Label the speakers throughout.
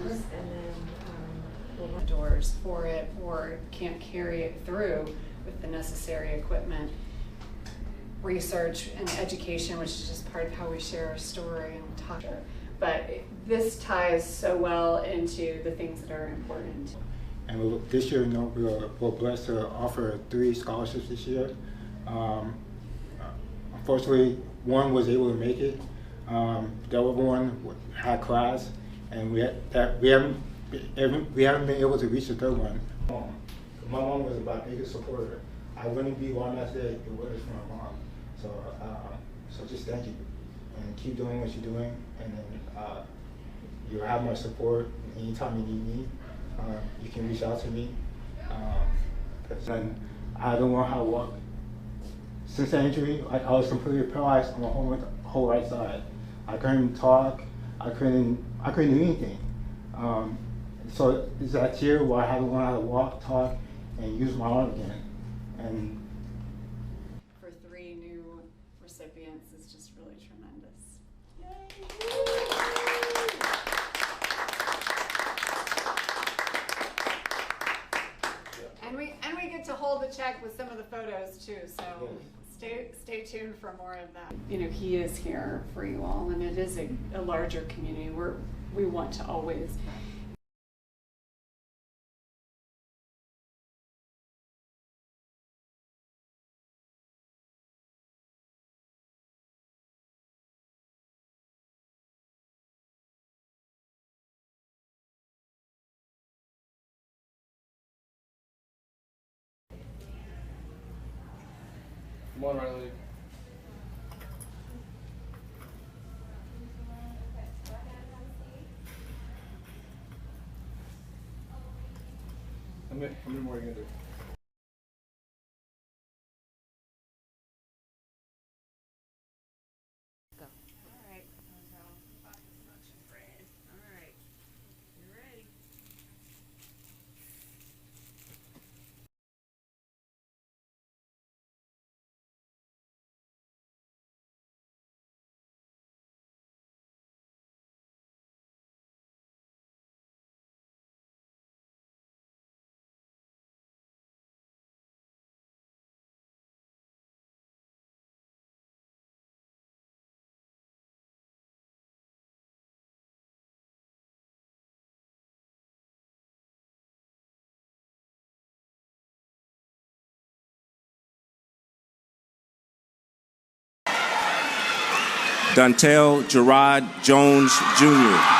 Speaker 1: and then we'll run doors for it or can't carry it through with the necessary equipment. Research and education, which is just part of how we share our story and talk. But this ties so well into the things that are important.
Speaker 2: And this year, we're blessed to offer 3 scholarships this year. Unfortunately, one was able to make it. The other one had class, and we haven't been able to reach the third one. My mom was my biggest supporter. I wouldn't be where I'm at today if it wasn't for my mom. So just thank you, and keep doing what you're doing, and then you'll have my support anytime you need me. You can reach out to me. I don't know how to walk. Since the injury, I was completely paralyzed on the whole right side. I couldn't talk. I couldn't do anything. So it's that year where I had to learn how to walk, talk, and use my arm again. And
Speaker 1: for 3 new recipients is just really tremendous. Yay! And we get to hold the check with some of the photos too. So stay tuned for more of that. You know, he is here for you all, and it is a larger community where we want to always.
Speaker 3: Come on, Riley. How many more are you gonna do?
Speaker 1: Go. All right. All right. You're ready.
Speaker 4: Dontel Gerard Jones, Jr.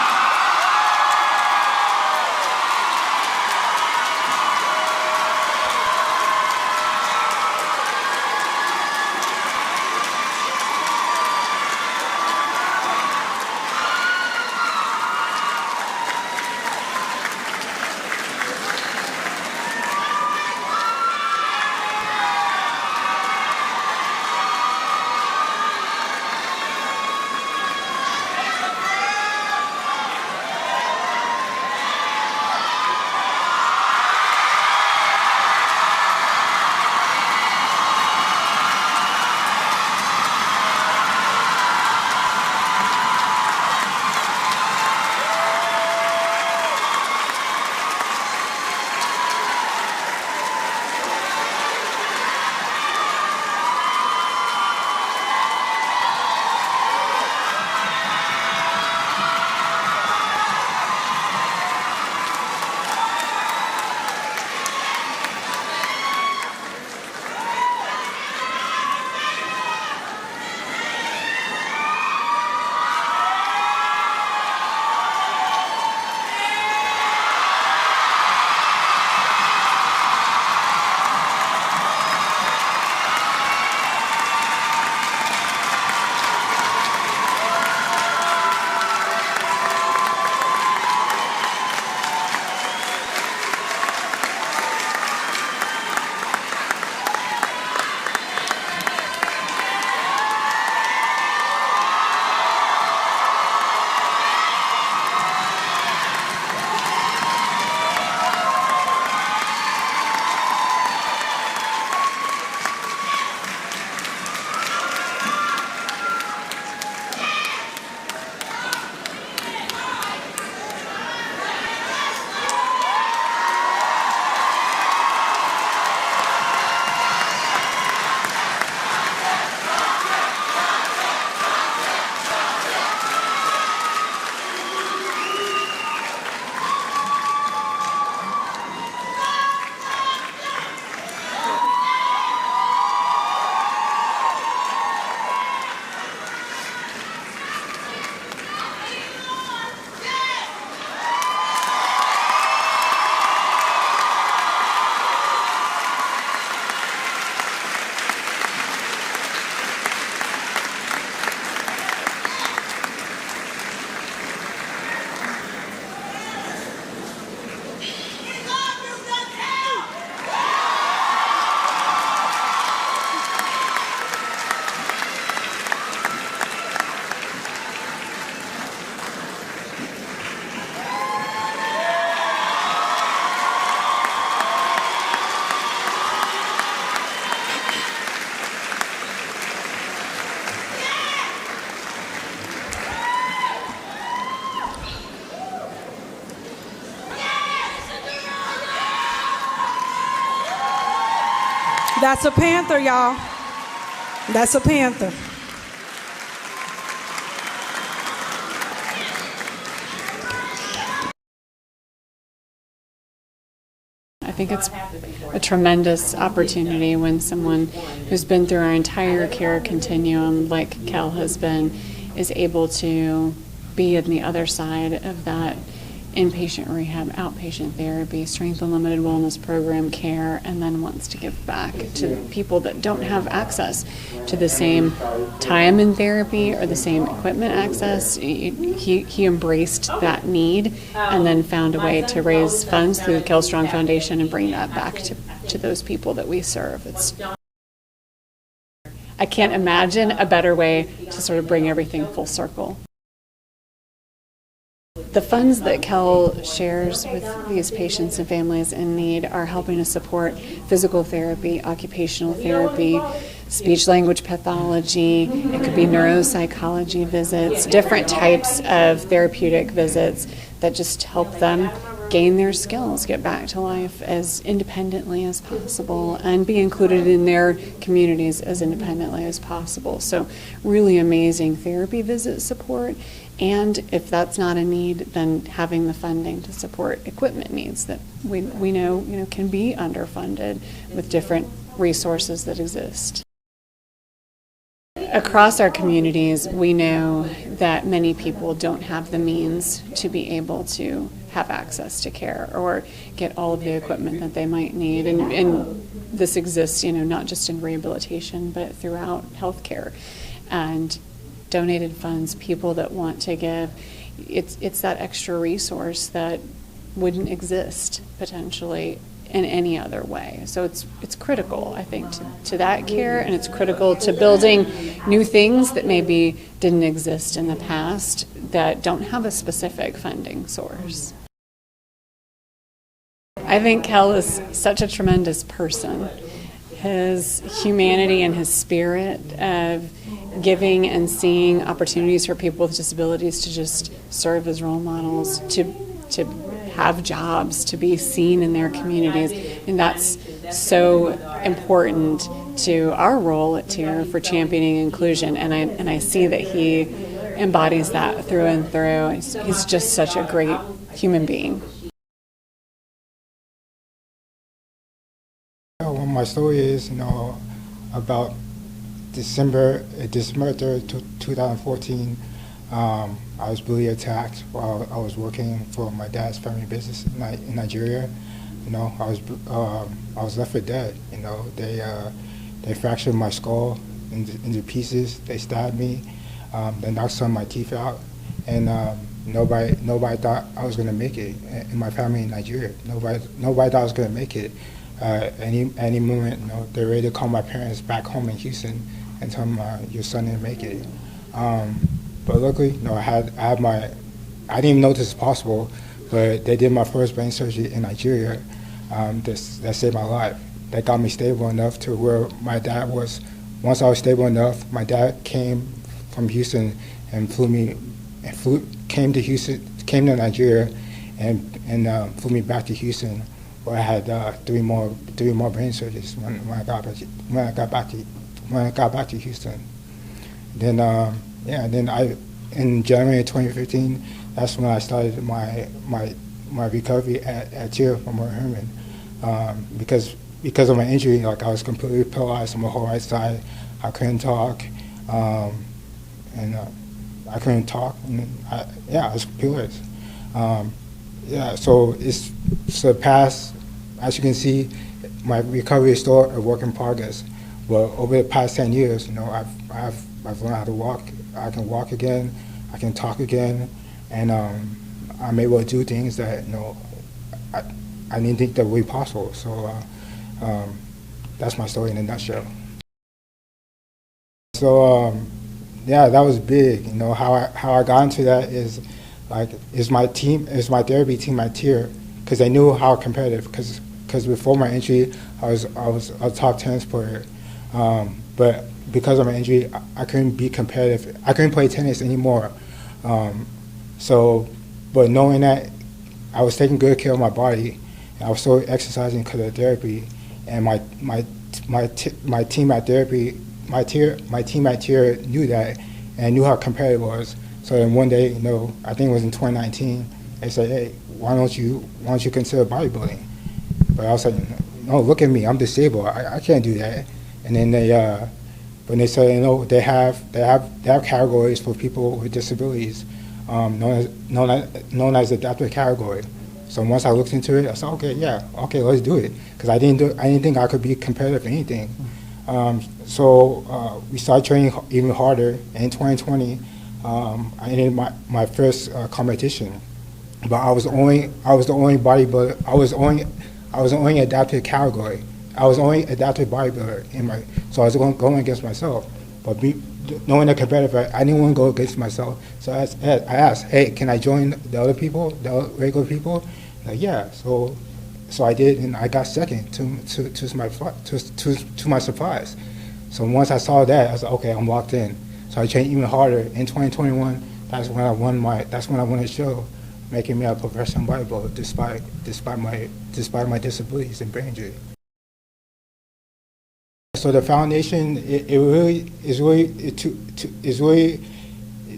Speaker 5: That's a panther, y'all. That's a panther.
Speaker 1: I think it's a tremendous opportunity when someone who's been through our entire care continuum, like Kel has been, is able to be on the other side of that inpatient rehab, outpatient therapy, strength and limited wellness program care, and then wants to give back to people that don't have access to the same time in therapy or the same equipment access. He embraced that need and then found a way to raise funds through the Kel Strong Foundation and bring that back to those people that we serve. I can't imagine a better way to sort of bring everything full circle. The funds that Kel shares with these patients and families in need are helping to support physical therapy, occupational therapy, speech-language pathology. It could be neuropsychology visits, different types of therapeutic visits that just help them gain their skills, get back to life as independently as possible, and be included in their communities as independently as possible. So really amazing therapy visit support. And if that's not a need, then having the funding to support equipment needs that we know can be underfunded with different resources that exist. Across our communities, we know that many people don't have the means to be able to have access to care or get all of the equipment that they might need. And this exists, not just in rehabilitation, but throughout healthcare. And donated funds, people that want to give, it's that extra resource that wouldn't exist potentially in any other way. So it's critical, I think, to that care, and it's critical to building new things that maybe didn't exist in the past that don't have a specific funding source. I think Kel is such a tremendous person. His humanity and his spirit of giving and seeing opportunities for people with disabilities to just serve as role models, to have jobs, to be seen in their communities. And that's so important to our role at TIRR for championing inclusion. And I see that he embodies that through and through. He's just such a great human being.
Speaker 2: Well, my story is, about December 3rd, 2014. I was brutally attacked while I was working for my dad's family business in Nigeria. I was left for dead. They fractured my skull into pieces. They stabbed me. They knocked some of my teeth out, and nobody thought I was going to make it in my family in Nigeria. Nobody thought I was going to make it. Any moment, they're ready to call my parents back home in Houston and tell them your son didn't make it. But luckily, I didn't even know this was possible, but they did my first brain surgery in Nigeria. That saved my life. That got me stable enough to where my dad was. Once I was stable enough, my dad came from Houston and came to Nigeria, and flew me back to Houston, where I had three more brain surgeries when I got back to Houston. Then in January 2015, that's when I started my recovery at TIRR Memorial Hermann. Because of my injury, I was completely paralyzed on my whole right side. I couldn't talk, and I was paralyzed. So it's surpassed. As you can see, my recovery is still a work in progress. But over the past 10 years, I've learned how to walk. I can walk again. I can talk again, and I'm able to do things that I didn't think that would be possible. So that's my story in a nutshell. So that was big. How I got into that is my therapy team at TIRR, because they knew how competitive. Because before my injury, I was a top tennis player, but because of my injury, I couldn't be competitive. I couldn't play tennis anymore. But knowing that, I was taking good care of my body, and I was still exercising because of therapy, and my my team at therapy, my team at TIRR knew that and knew how competitive it was. So then one day, I think it was in 2019, they said, "Hey, why don't you consider bodybuilding?" But I was like, "No, look at me, I'm disabled. I can't do that." And then when they said, they have categories for people with disabilities, known as adaptive category. So once I looked into it, I said, okay, let's do it, because I didn't think I could be competitive in anything. So we started training even harder. And in 2020, I entered my first competition, but I was the only bodybuilder. I was the only adaptive category. I was the only adaptive bodybuilder so I was going against myself. But knowing the competitive, I didn't want to go against myself. So I asked, "Hey, can I join the other people, the regular people?" Like, yeah. So I did, and I got second to my surprise. So once I saw that, I was like, okay, I'm locked in. So I trained even harder. In 2021, that's when I won a show, making me a professional bodybuilder despite my disabilities and brain injury. So the foundation,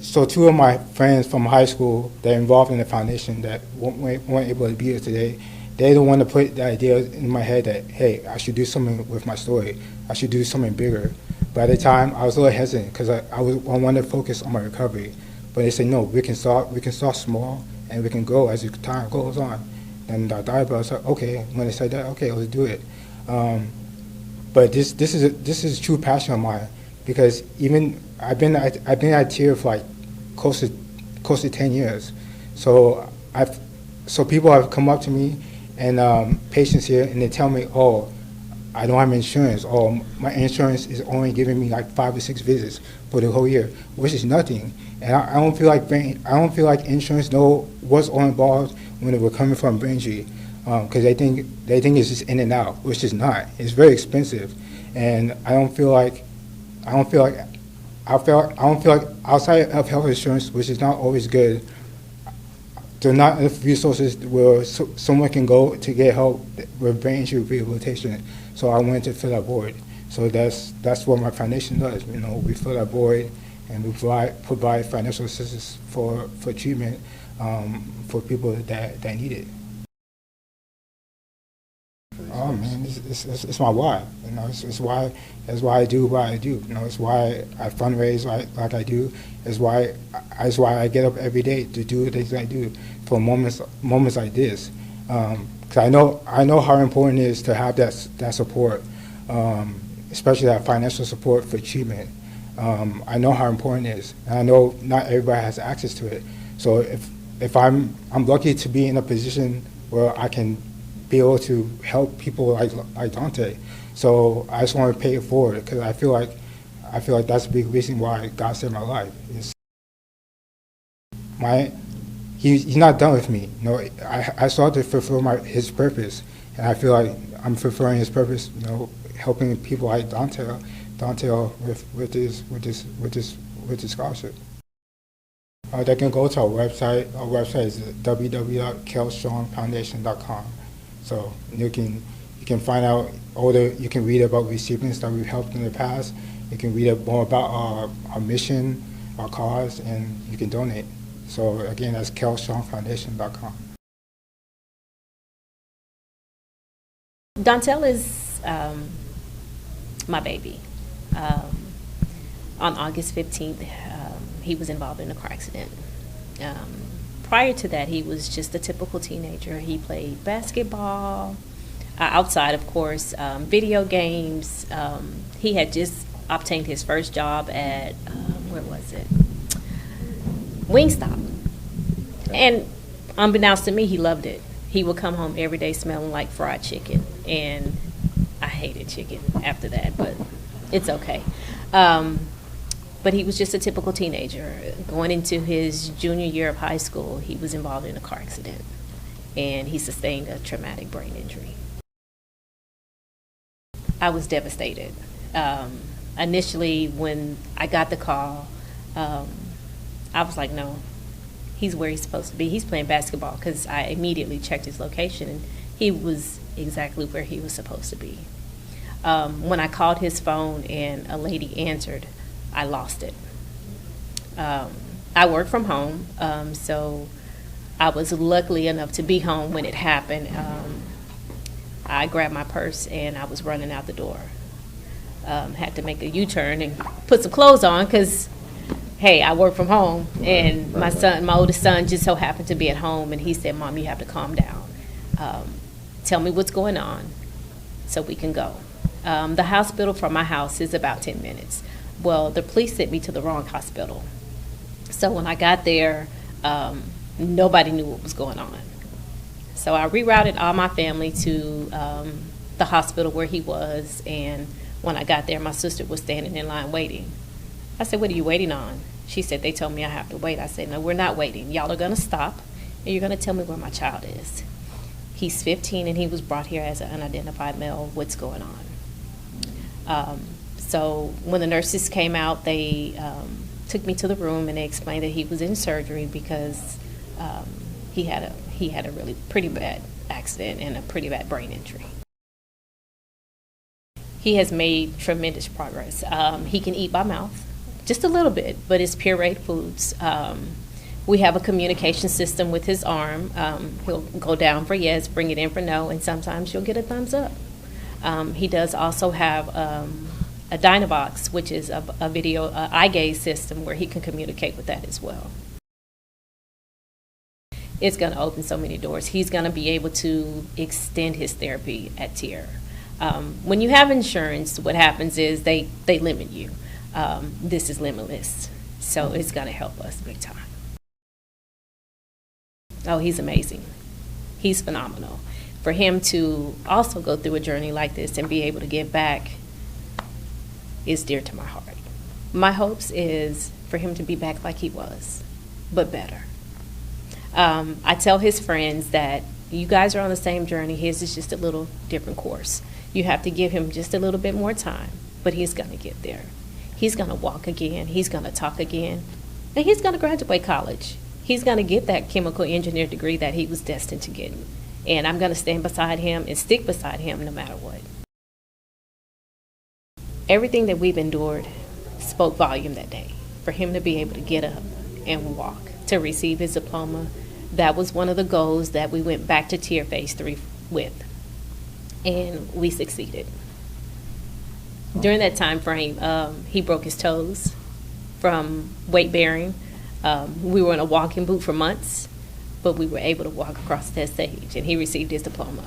Speaker 2: so two of my friends from high school that are involved in the foundation that weren't able to be here today, they're the one that put the idea in my head that, hey, I should do something with my story. I should do something bigger. But at the time, I was a little hesitant because I wanted to focus on my recovery. But they said, no, we can start small and we can grow as time goes on. And I thought about it, I was like, okay, when they said that, okay, let's do it. But this is a true passion of mine, because even I've been at TIRR for like close to 10 years. So people have come up to me and patients here, and they tell me, oh, I don't have insurance, or my insurance is only giving me like 5 or 6 visits for the whole year, which is nothing. And I don't feel like insurance know what's all involved when we're coming from brain injury. Because they think it's just in and out, which is not. It's very expensive, and I don't feel like outside of health insurance, which is not always good, there are not enough resources where someone can go to get help with brain injury rehabilitation. So I wanted to fill that void. So that's what my foundation does. We fill that void, and we provide financial assistance for treatment for people that need it. Oh man, it's my why. It's why I do what I do. It's why I fundraise like I do. It's why I get up every day to do the things I do for moments like this. Because I know how important it is to have that support, especially that financial support for treatment. I know how important it is, and I know not everybody has access to it. So if I'm lucky to be in a position where I can be able to help people like Dante. So I just want to pay it forward, because I feel like that's a big reason why God saved my life. He's not done with me. I started to fulfill his purpose, and I feel like I'm fulfilling his purpose. Helping people like Dante with his scholarship. They can go to our website. Our website is www.kelstrongfoundation.com. So you can find out you can read about recipients that we've helped in the past. You can read more about our mission, our cause, and you can donate. So again, that's kelstrongfoundation.com.
Speaker 6: Dontel is my baby. On August 15th, he was involved in a car accident. Prior to that, he was just a typical teenager. He played basketball, outside, of course, video games. He had just obtained his first job at, where was it? Wingstop. And unbeknownst to me, he loved it. He would come home every day smelling like fried chicken. And I hated chicken after that, but it's okay. But he was just a typical teenager. Going into his junior year of high school, he was involved in a car accident, and he sustained a traumatic brain injury. I was devastated. Initially, when I got the call, I was like, no, he's where he's supposed to be. He's playing basketball, because I immediately checked his location, and he was exactly where he was supposed to be. When I called his phone and a lady answered, I lost it. I work from home, so I was lucky enough to be home when it happened. I grabbed my purse and I was running out the door. Had to make a U-turn and put some clothes on because, hey, I work from home. And my oldest son just so happened to be at home, and he said, "Mom, you have to calm down. Tell me what's going on so we can go." The hospital from my house is about 10 minutes. Well, the police sent me to the wrong hospital. So when I got there, nobody knew what was going on. So I rerouted all my family to the hospital where he was, and when I got there, my sister was standing in line waiting. I said, "What are you waiting on?" She said, "They told me I have to wait." I said, "No, we're not waiting. Y'all are going to stop, and you're going to tell me where my child is." He's 15, and he was brought here as an unidentified male. What's going on? So when the nurses came out, they took me to the room, and they explained that he was in surgery because he had a really pretty bad accident and a pretty bad brain injury. He has made tremendous progress. He can eat by mouth, just a little bit, but it's pureed foods. We have a communication system with his arm. He'll go down for yes, bring it in for no, and sometimes you'll get a thumbs up. He does also have a Dynabox, which is a video eye gaze system where he can communicate with that as well. It's going to open so many doors. He's going to be able to extend his therapy at TIRR. When you have insurance, what happens is they limit you. This is limitless, so it's going to help us big time. Oh, he's amazing. He's phenomenal. For him to also go through a journey like this and be able to give back is dear to my heart. My hopes is for him to be back like he was, but better. I tell his friends that you guys are on the same journey. His is just a little different course. You have to give him just a little bit more time, but he's going to get there. He's going to walk again. He's going to talk again. And he's going to graduate college. He's going to get that chemical engineer degree that he was destined to get. And I'm going to stand beside him and stick beside him no matter what. Everything that we've endured spoke volume that day. For him to be able to get up and walk, to receive his diploma, that was one of the goals that we went back to TIRR Phase 3 with. And we succeeded. During that time frame, he broke his toes from weight bearing. We were in a walking boot for months, but we were able to walk across that stage, and he received his diploma.